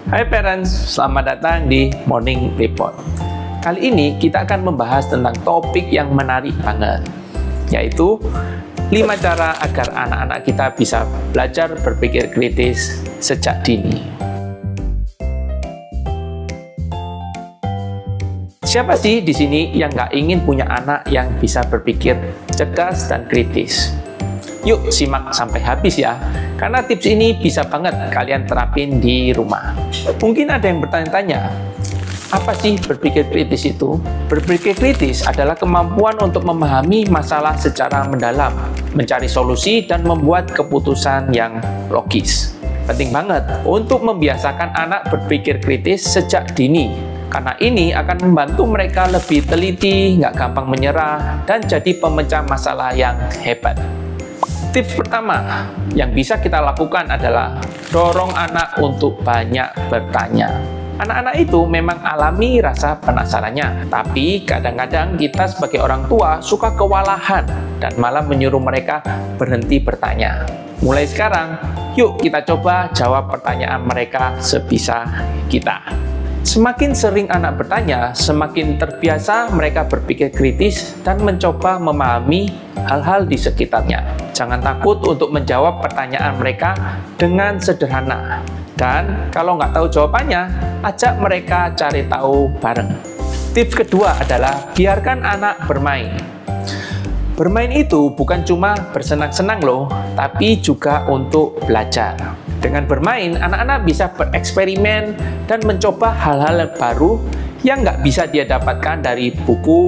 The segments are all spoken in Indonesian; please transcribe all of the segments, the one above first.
Hai parents, selamat datang di Morning Report. Kali ini kita akan membahas tentang topik yang menarik banget, yaitu 5 cara agar anak-anak kita bisa belajar berpikir kritis sejak dini. Siapa sih di sini yang nggak ingin punya anak yang bisa berpikir cerdas dan kritis? Yuk simak sampai habis ya, karena tips ini bisa banget kalian terapin di rumah. Mungkin ada yang bertanya-tanya, apa sih berpikir kritis itu? Berpikir kritis adalah kemampuan untuk memahami masalah secara mendalam, mencari solusi, dan membuat keputusan yang logis. Penting banget untuk membiasakan anak berpikir kritis sejak dini, karena ini akan membantu mereka lebih teliti, nggak gampang menyerah, dan jadi pemecah masalah yang hebat. Tips pertama yang bisa kita lakukan adalah dorong anak untuk banyak bertanya. Anak-anak itu memang alami rasa penasarannya, tapi kadang-kadang kita sebagai orang tua suka kewalahan dan malah menyuruh mereka berhenti bertanya. Mulai sekarang, yuk kita coba jawab pertanyaan mereka sebisa kita. Semakin sering anak bertanya, semakin terbiasa mereka berpikir kritis dan mencoba memahami hal-hal di sekitarnya. Jangan takut untuk menjawab pertanyaan mereka dengan sederhana. Dan kalau nggak tahu jawabannya, ajak mereka cari tahu bareng. Tips kedua adalah biarkan anak bermain. Bermain itu bukan cuma bersenang-senang loh, tapi juga untuk belajar. Dengan bermain, anak-anak bisa bereksperimen dan mencoba hal-hal baru yang nggak bisa dia dapatkan dari buku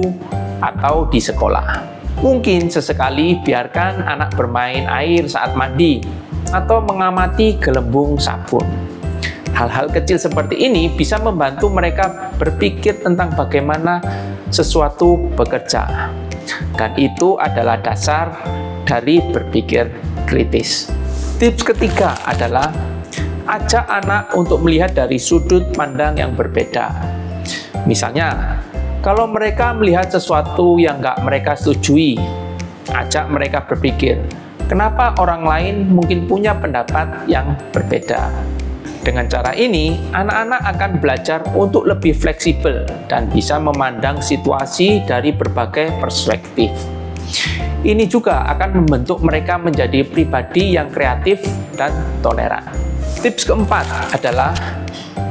atau di sekolah. Mungkin sesekali biarkan anak bermain air saat mandi atau mengamati gelembung sabun. Hal-hal kecil seperti ini bisa membantu mereka berpikir tentang bagaimana sesuatu bekerja. Dan itu adalah dasar dari berpikir kritis. Tips ketiga adalah ajak anak untuk melihat dari sudut pandang yang berbeda. Misalnya, kalau mereka melihat sesuatu yang nggak mereka setujui, ajak mereka berpikir, kenapa orang lain mungkin punya pendapat yang berbeda. Dengan cara ini, anak-anak akan belajar untuk lebih fleksibel dan bisa memandang situasi dari berbagai perspektif. Ini juga akan membentuk mereka menjadi pribadi yang kreatif dan toleran. Tips keempat adalah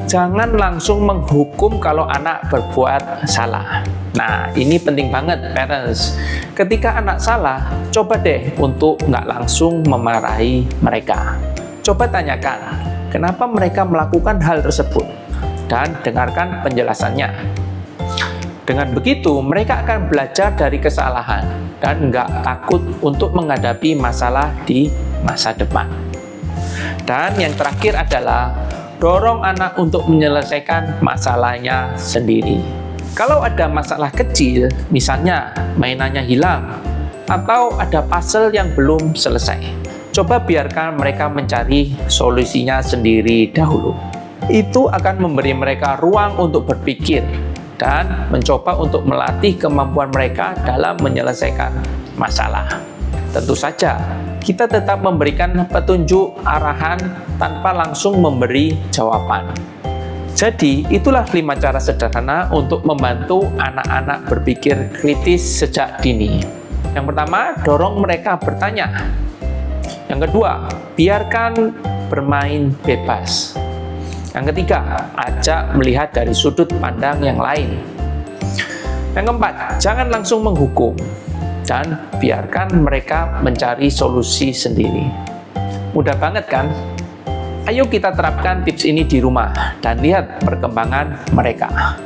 jangan langsung menghukum kalau anak berbuat salah. Nah, ini penting banget, parents. Ketika anak salah, coba deh untuk nggak langsung memarahi mereka. Coba tanyakan, kenapa mereka melakukan hal tersebut? Dan dengarkan penjelasannya. Dengan begitu, mereka akan belajar dari kesalahan dan nggak takut untuk menghadapi masalah di masa depan. Dan yang terakhir adalah dorong anak untuk menyelesaikan masalahnya sendiri. Kalau ada masalah kecil, misalnya mainannya hilang, atau ada puzzle yang belum selesai, coba biarkan mereka mencari solusinya sendiri dahulu. Itu akan memberi mereka ruang untuk berpikir dan mencoba untuk melatih kemampuan mereka dalam menyelesaikan masalah. Tentu saja, kita tetap memberikan petunjuk arahan tanpa langsung memberi jawaban. Jadi, itulah 5 cara sederhana untuk membantu anak-anak berpikir kritis sejak dini. Yang pertama, dorong mereka bertanya. Yang kedua, biarkan bermain bebas. Yang ketiga, ajak melihat dari sudut pandang yang lain. Yang keempat, jangan langsung menghukum dan biarkan mereka mencari solusi sendiri. Mudah banget kan? Ayo kita terapkan tips ini di rumah dan lihat perkembangan mereka.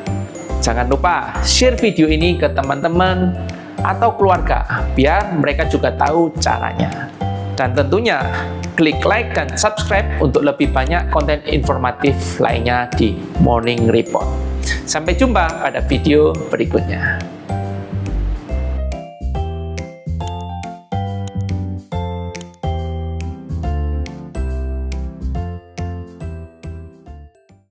Jangan lupa share video ini ke teman-teman atau keluarga biar mereka juga tahu caranya. Dan tentunya klik like dan subscribe untuk lebih banyak konten informatif lainnya di Morning Report. Sampai jumpa pada video berikutnya.